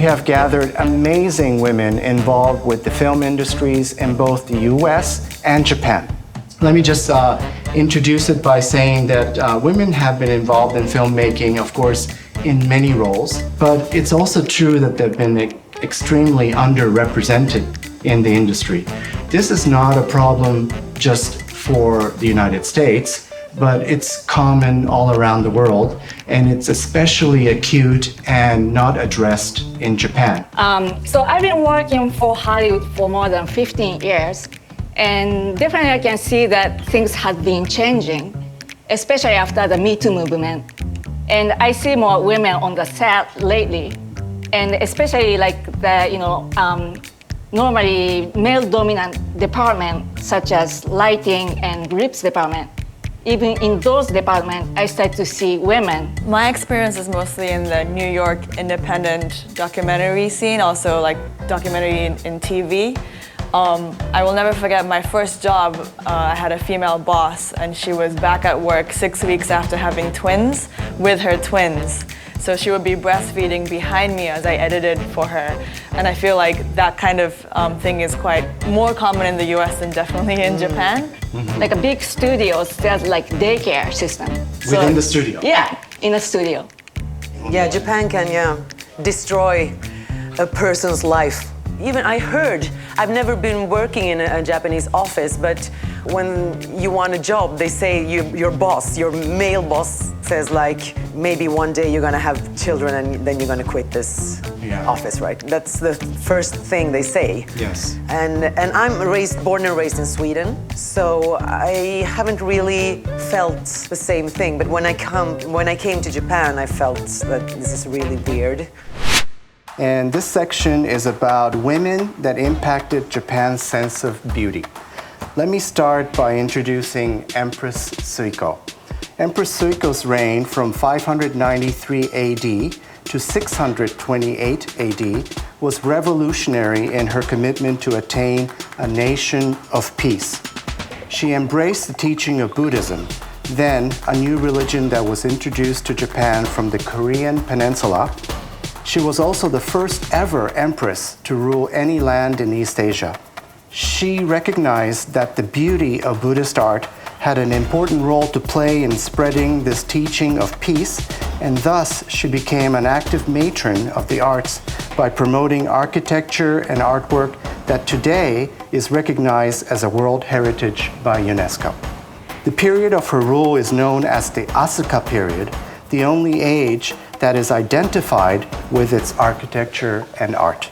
we have gathered amazing women involved with the film industries in both the U.S. and Japan. Let me just introduce it by saying that women have been involved in filmmaking, of course, in many roles, but it's also true that they've been extremely underrepresented in the industry. This is not a problem just for the United States, but it's common all around the world, and it's especially acute and not addressed in Japan. So I've been working for Hollywood for more than 15 years, and definitely I can see that things have been changing, especially after the Me Too movement. And I see more women on the set lately, and especially like the, normally male-dominant department, such as lighting and grips department. Even in those departments, I start to see women. My experience is mostly in the New York independent documentary scene, also like documentary in TV. I will never forget my first job. I had a female boss, and she was back at work 6 weeks after having twins with her twins. So she would be breastfeeding behind me as I edited for her. And I feel like that kind of thing is quite more common in the US than definitely in Japan. Mm-hmm. Like a big studios, there's like daycare system. Within the studio? Yeah, in a studio. Yeah, Japan can destroy a person's life. Even I heard, I've never been working in a Japanese office, but when you want a job, they say your boss, your male boss says like, maybe one day you're gonna have children and then you're gonna quit this office, right? That's the first thing they say. Yes. And I'm born and raised in Sweden, so I haven't really felt the same thing. But when I came to Japan, I felt that this is really weird. And this section is about women that impacted Japan's sense of beauty. Let me start by introducing Empress Suiko. Empress Suiko's reign from 593 AD to 628 AD was revolutionary in her commitment to attain a nation of peace. She embraced the teaching of Buddhism, then a new religion that was introduced to Japan from the Korean peninsula. She was also the first ever empress to rule any land in East Asia. She recognized that the beauty of Buddhist art had an important role to play in spreading this teaching of peace, and thus she became an active matron of the arts by promoting architecture and artwork that today is recognized as a World Heritage by UNESCO. The period of her rule is known as the Asuka period, the only age that is identified with its architecture and art.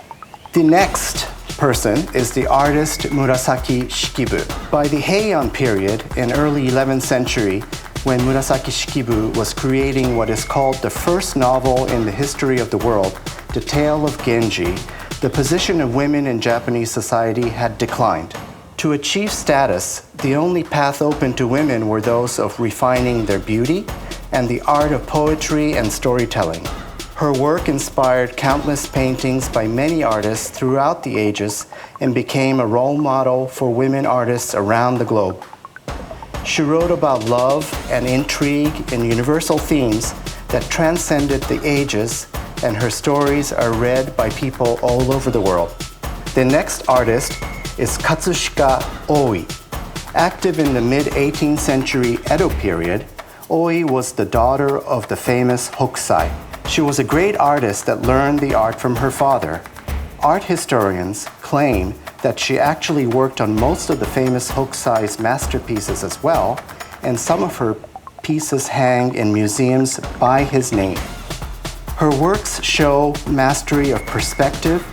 The next person is the artist Murasaki Shikibu. By the Heian period in early 11th century, when Murasaki Shikibu was creating what is called the first novel in the history of the world, The Tale of Genji, the position of women in Japanese society had declined. To achieve status, the only path open to women were those of refining their beauty and the art of poetry and storytelling. Her work inspired countless paintings by many artists throughout the ages and became a role model for women artists around the globe. She wrote about love and intrigue in universal themes that transcended the ages, and her stories are read by people all over the world. The next artist is Katsushika Owie. Active in the mid-18th century Edo period, Owie was the daughter of the famous Hokusai. She was a great artist that learned the art from her father. Art historians claim that she actually worked on most of the famous Hokusai's masterpieces as well, and some of her pieces hang in museums by his name. Her works show mastery of perspective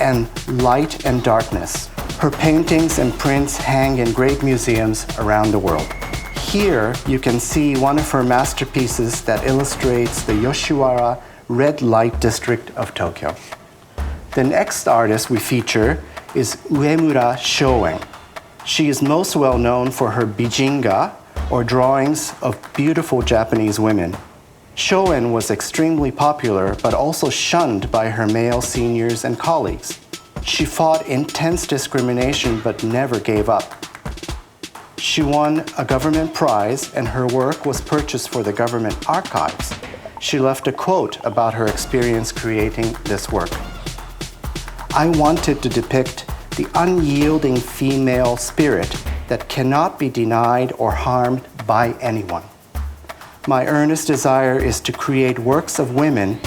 and light and darkness. Her paintings and prints hang in great museums around the world. Here, you can see one of her masterpieces that illustrates the Yoshiwara red light district of Tokyo. The next artist we feature is Uemura Shoen. She is most well known for her bijinga, or drawings of beautiful Japanese women. Shoen was extremely popular, but also shunned by her male seniors and colleagues. She fought intense discrimination, but never gave up. She won a government prize, and her work was purchased for the government archives. She left a quote about her experience creating this work. I wanted to depict the unyielding female spirit that cannot be denied or harmed by anyone. My earnest desire is to create works of women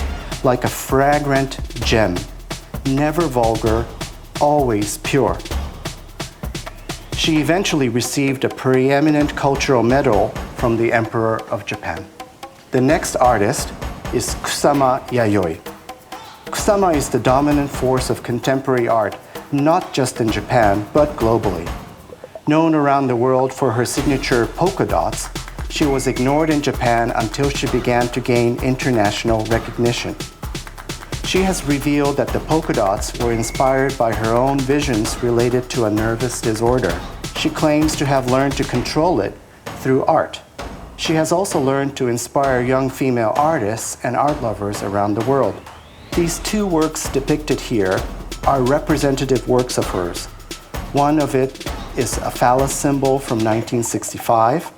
like a fragrant gem, never vulgar, always pure. She eventually received a preeminent cultural medal from the Emperor of Japan. The next artist is Kusama Yayoi. Kusama is the dominant force of contemporary art, not just in Japan, but globally. Known around the world for her signature polka dots, she was ignored in Japan until she began to gain international recognition. She has revealed that the polka dots were inspired by her own visions related to a nervous disorder. She claims to have learned to control it through art. She has also learned to inspire young female artists and art lovers around the world. These two works depicted here are representative works of hers. One of it is a phallus symbol from 1965,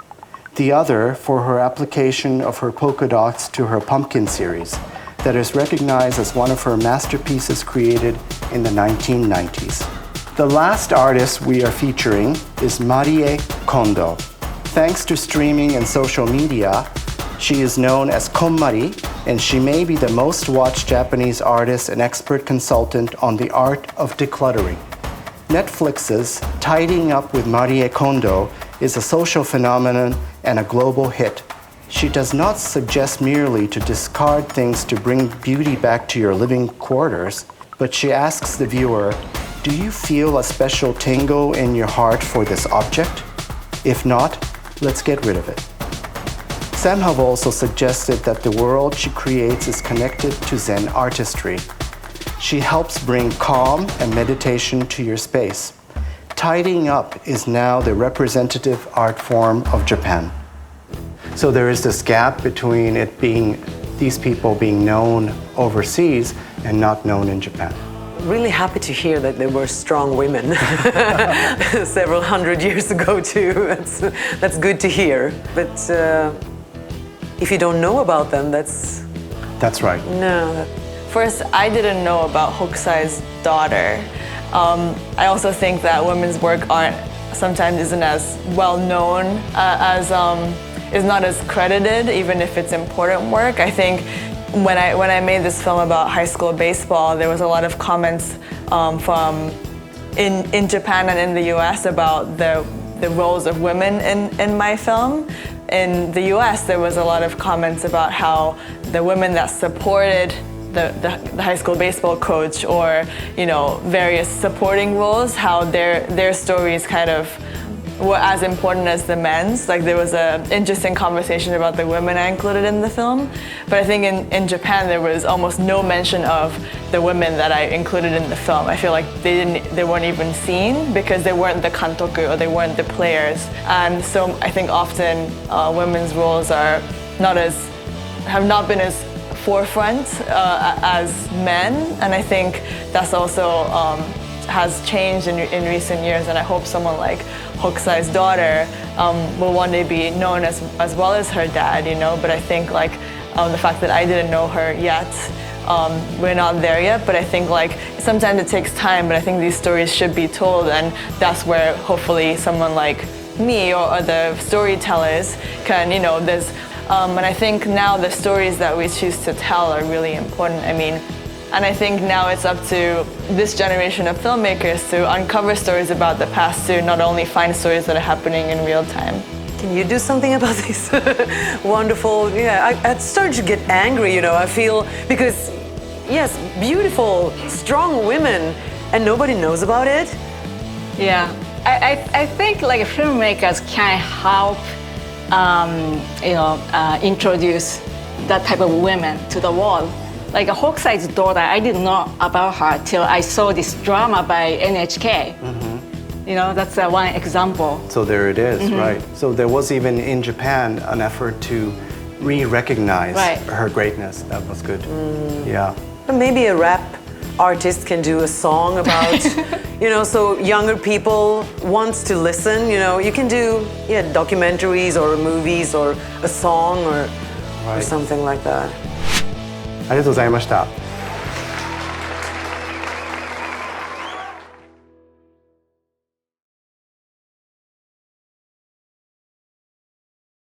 the other for her application of her polka dots to her pumpkin series that is recognized as one of her masterpieces created in the 1990s. The last artist we are featuring is Marie Kondo. Thanks to streaming and social media, she is known as KonMari, and she may be the most watched Japanese artist and expert consultant on the art of decluttering. Netflix's Tidying Up with Marie Kondo is a social phenomenon and a global hit. She does not suggest merely to discard things to bring beauty back to your living quarters, but she asks the viewer, do you feel a special tingle in your heart for this object? If not, let's get rid of it. Sam have also suggested that the world she creates is connected to Zen artistry. She helps bring calm and meditation to your space. Tidying up is now the representative art form of Japan. So there is this gap between it being these people being known overseas and not known in Japan. Really happy to hear that there were strong women several hundred years ago too. That's good to hear. But if you don't know about them, that's right. No. First, I didn't know about Hokusai's daughter. I also think that women's work sometimes isn't as well known is not as credited, even if it's important work. I think when I made this film about high school baseball, there was a lot of comments from in Japan and in the U.S. about the roles of women in my film. In the U.S., there was a lot of comments about how the women that supported the high school baseball coach or various supporting roles, how their stories kind of were as important as the men's. Like there was an interesting conversation about the women I included in the film, but I think in Japan there was almost no mention of the women that I included in the film. I feel like they weren't even seen because they weren't the kantoku or they weren't the players, and so I think often women's roles have not been as forefront as men, and I think that's also has changed in recent years, and I hope someone like Hokusai's daughter will one day be known as well as her dad, but I think the fact that I didn't know her yet, we're not there yet, but I think sometimes it takes time, but I think these stories should be told, and that's where hopefully someone like me or the storytellers can, and I think now the stories that we choose to tell are really important. And I think now it's up to this generation of filmmakers to uncover stories about the past, to not only find stories that are happening in real time. Can you do something about this? Wonderful. Yeah, I started to get angry, I feel, because yes, beautiful, strong women, and nobody knows about it. Yeah, I think filmmakers can help introduce that type of women to the world. Like Hokusai's daughter, I didn't know about her till I saw this drama by NHK. Mm-hmm. That's one example. So there it is, right? So there was even in Japan an effort to re-recognize her greatness. That was good. Yeah. Maybe a rap artist can do a song about, so younger people wants to listen. You can do documentaries or movies or a song or something like that. ありがとうございました。